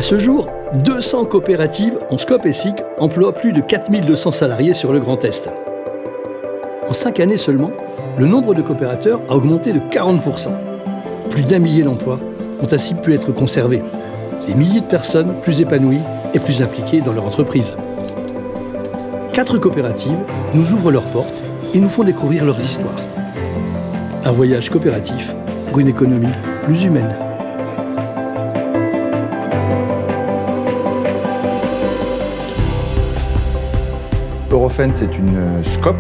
ce jour, 200 coopératives en Scope et SIC emploient plus de 4200 salariés sur le Grand Est. En 5 années seulement, le nombre de coopérateurs a augmenté de 40%. Plus d'1 millier d'emplois ont ainsi pu être conservés. Des milliers de personnes plus épanouies et plus impliquées dans leur entreprise. 4 coopératives nous ouvrent leurs portes et nous font découvrir leurs histoires. Un voyage coopératif pour une économie plus humaine. Eurofence est une Scope.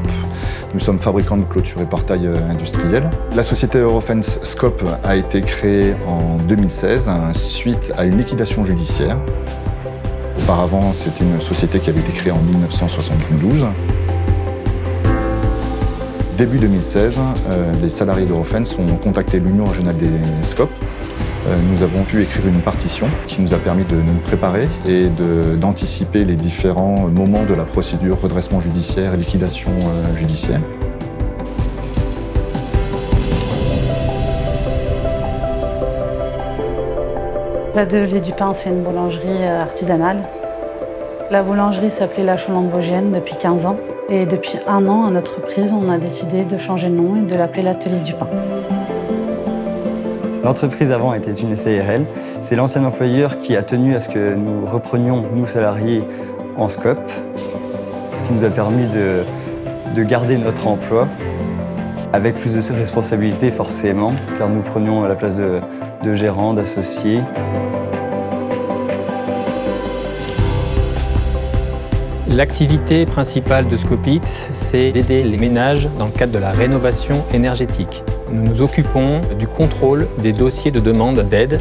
Nous sommes fabricants de clôtures et portails industriels. La société Eurofence Scope a été créée en 2016 suite à une liquidation judiciaire. Auparavant, c'était une société qui avait été créée en 1972. Début 2016, les salariés d'Eurofence ont contacté l'Union régionale des Scopes. Nous avons pu écrire une partition qui nous a permis de nous préparer et d'anticiper les différents moments de la procédure redressement judiciaire et liquidation judiciaire. L'atelier du pain, c'est une boulangerie artisanale. La boulangerie s'appelait La Chaulande-Vosgienne depuis 15 ans. Et depuis 1 an, à notre prise, on a décidé de changer de nom et de l'appeler l'Atelier du pain. L'entreprise avant était une SARL. C'est l'ancien employeur qui a tenu à ce que nous reprenions, nous salariés, en Scope. Ce qui nous a permis de garder notre emploi avec plus de responsabilités forcément, car nous prenions la place de gérants, d'associés. L'activité principale de Scopit, c'est d'aider les ménages dans le cadre de la rénovation énergétique. Nous nous occupons du contrôle des dossiers de demande d'aide.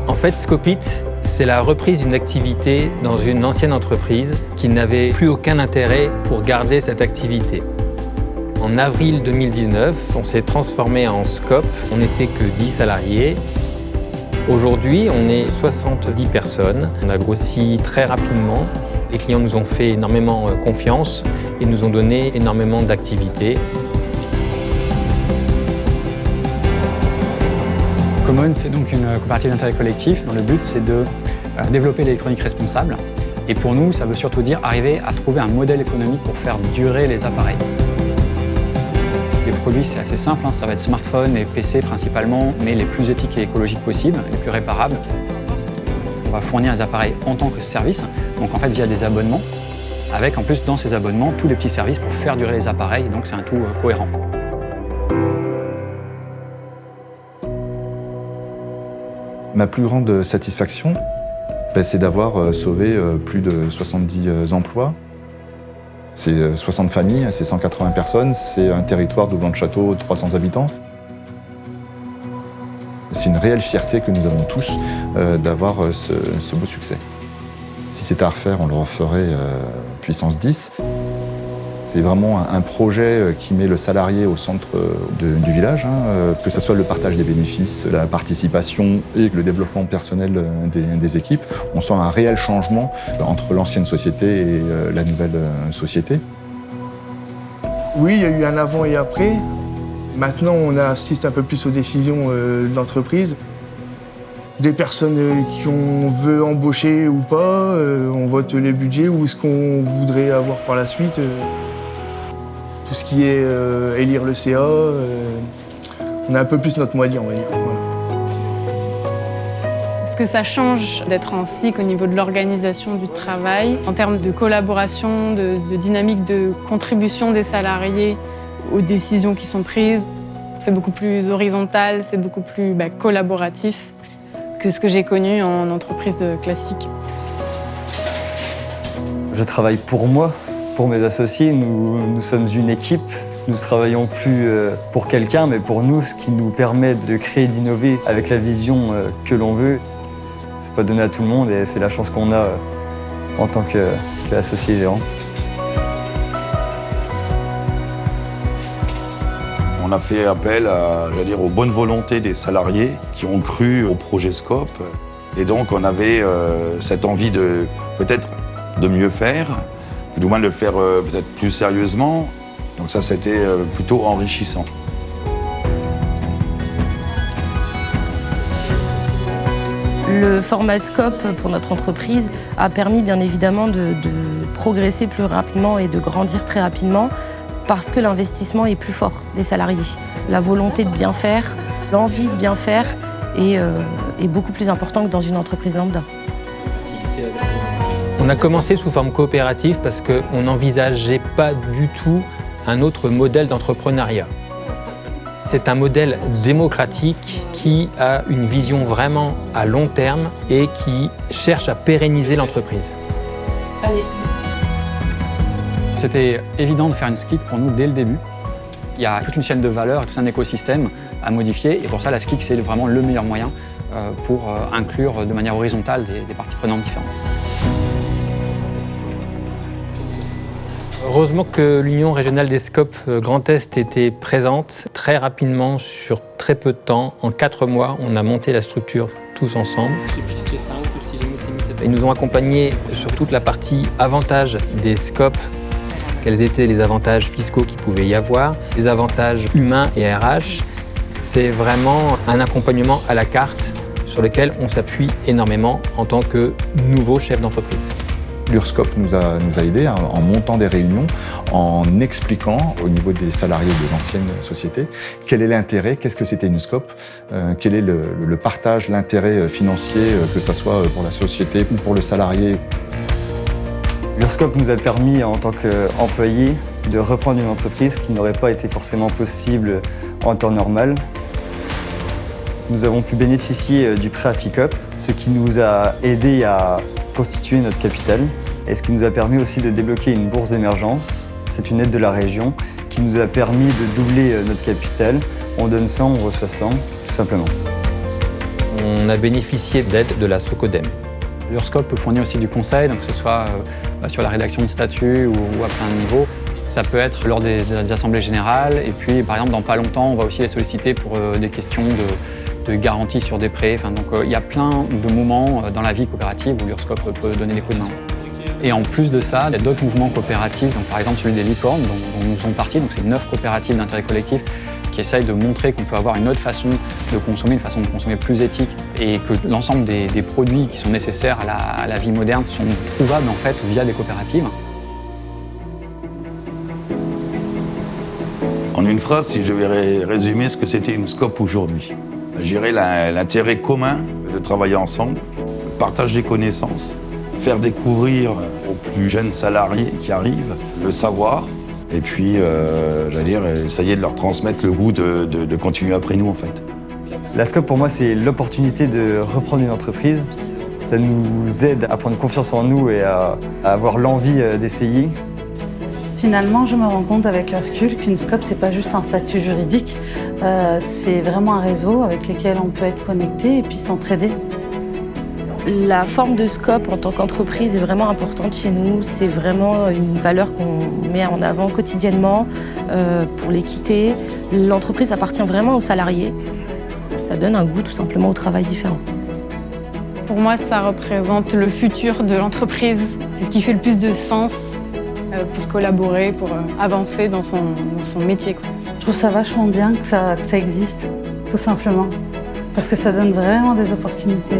En fait, Scopit, c'est la reprise d'une activité dans une ancienne entreprise qui n'avait plus aucun intérêt pour garder cette activité. En avril 2019, on s'est transformé en Scope. On n'était que 10 salariés. Aujourd'hui, on est 70 personnes. On a grossi très rapidement. Les clients nous ont fait énormément confiance et nous ont donné énormément d'activités. Common, c'est donc une coopérative d'intérêt collectif dont le but, c'est de développer l'électronique responsable. Et pour nous, ça veut surtout dire arriver à trouver un modèle économique pour faire durer les appareils. Les produits, c'est assez simple, ça va être smartphone et PC principalement, mais les plus éthiques et écologiques possibles, les plus réparables. On va fournir les appareils en tant que service, donc en fait via des abonnements, avec en plus dans ces abonnements tous les petits services pour faire durer les appareils, donc c'est un tout cohérent. Ma plus grande satisfaction, c'est d'avoir sauvé plus de 70 emplois. C'est 60 familles, c'est 180 personnes, c'est un territoire de Blanc-de-Château de 300 habitants. C'est une réelle fierté que nous avons tous d'avoir ce beau succès. Si c'était à refaire, on le referait puissance 10. C'est vraiment un projet qui met le salarié au centre du village, que ce soit le partage des bénéfices, la participation et le développement personnel des équipes. On sent un réel changement entre l'ancienne société et la nouvelle société. Oui, il y a eu un avant et après. Maintenant, on assiste un peu plus aux décisions de l'entreprise. Des personnes qu'on veut embaucher ou pas, on vote les budgets ou ce qu'on voudrait avoir par la suite. Tout ce qui est élire le CA, on a un peu plus notre mot à dire, on va dire. Voilà. Est-ce que ça change d'être en SIC au niveau de l'organisation du travail, en termes de collaboration, de dynamique de contribution des salariés aux décisions qui sont prises? C'est beaucoup plus horizontal, c'est beaucoup plus collaboratif que ce que j'ai connu en entreprise classique. Je travaille pour moi. Pour mes associés, nous sommes une équipe. Nous ne travaillons plus pour quelqu'un, mais pour nous, ce qui nous permet de créer, d'innover avec la vision que l'on veut. C'est pas donné à tout le monde et c'est la chance qu'on a en tant qu'associé gérant. On a fait appel aux bonnes volontés des salariés qui ont cru au projet Scope. Et donc, on avait cette envie peut-être de mieux faire, du moins de le faire peut-être plus sérieusement. Donc ça, c'était plutôt Le format Scope pour notre entreprise a permis bien évidemment de progresser plus rapidement et de grandir très rapidement parce que l'investissement est plus fort des salariés. La volonté de bien faire, l'envie de bien faire est beaucoup plus important que dans une entreprise lambda. On a commencé sous forme coopérative parce qu'on n'envisageait pas du tout un autre modèle d'entrepreneuriat. C'est un modèle démocratique qui a une vision vraiment à long terme et qui cherche à pérenniser l'entreprise. Allez. C'était évident de faire une SCIC pour nous dès le début. Il y a toute une chaîne de valeur et tout un écosystème à modifier et pour ça la SCIC c'est vraiment le meilleur moyen pour inclure de manière horizontale des parties prenantes différentes. Heureusement que l'Union régionale des Scopes Grand Est était présente très rapidement, sur très peu de temps. En 4 mois, on a monté la structure tous ensemble. Ils nous ont accompagnés sur toute la partie avantages des Scopes. Quels étaient les avantages fiscaux qu'il pouvait y avoir, les avantages humains et RH. C'est vraiment un accompagnement à la carte sur lequel on s'appuie énormément en tant que nouveau chef d'entreprise. L'URSCOP nous a aidés en montant des réunions, en expliquant au niveau des salariés de l'ancienne société quel est l'intérêt, qu'est-ce que c'était une SCOP, quel est le partage, l'intérêt financier, que ce soit pour la société ou pour le salarié. L'URSCOP nous a permis, en tant qu'employés, de reprendre une entreprise qui n'aurait pas été forcément possible en temps normal. Nous avons pu bénéficier du prêt AFICOP, ce qui nous a aidés à constituer notre capital et ce qui nous a permis aussi de débloquer une bourse d'émergence. C'est une aide de la région qui nous a permis de doubler notre capital. On donne 100, on reçoit 100, tout simplement. On a bénéficié d'aide de la SOCODEM. L'URSCOP peut fournir aussi du conseil, donc que ce soit sur la rédaction de statuts ou à plein de niveaux. Ça peut être lors des assemblées générales et puis par exemple dans pas longtemps on va aussi les solliciter pour des questions de garantie sur des prêts. Donc il y a plein de moments dans la vie coopérative où l'URSCOP peut donner des coups de main. Et en plus de ça, il y a d'autres mouvements coopératifs, donc par exemple celui des licornes dont nous faisons partie, donc c'est 9 coopératives d'intérêt collectif qui essayent de montrer qu'on peut avoir une autre façon de consommer, une façon de consommer plus éthique et que l'ensemble des produits qui sont nécessaires à la vie moderne sont trouvables en fait via des coopératives. En une phrase, si je devais résumer ce que c'était une SCOP aujourd'hui, gérer l'intérêt commun de travailler ensemble, le partage des connaissances, faire découvrir aux plus jeunes salariés qui arrivent le savoir, et puis, essayer de leur transmettre le goût de continuer après nous, en fait. La SCOP, pour moi, c'est l'opportunité de reprendre une entreprise. Ça nous aide à prendre confiance en nous et à avoir l'envie d'essayer. Finalement, je me rends compte avec le recul qu'une SCOP, c'est pas juste un statut juridique, c'est vraiment un réseau avec lequel on peut être connecté et puis s'entraider. La forme de Scope en tant qu'entreprise est vraiment importante chez nous. C'est vraiment une valeur qu'on met en avant quotidiennement pour l'équité. L'entreprise appartient vraiment aux salariés. Ça donne un goût tout simplement au travail différent. Pour moi, ça représente le futur de l'entreprise. C'est ce qui fait le plus de sens pour collaborer, pour avancer dans son métier, quoi. Je trouve ça vachement bien que ça existe, tout simplement, parce que ça donne vraiment des opportunités.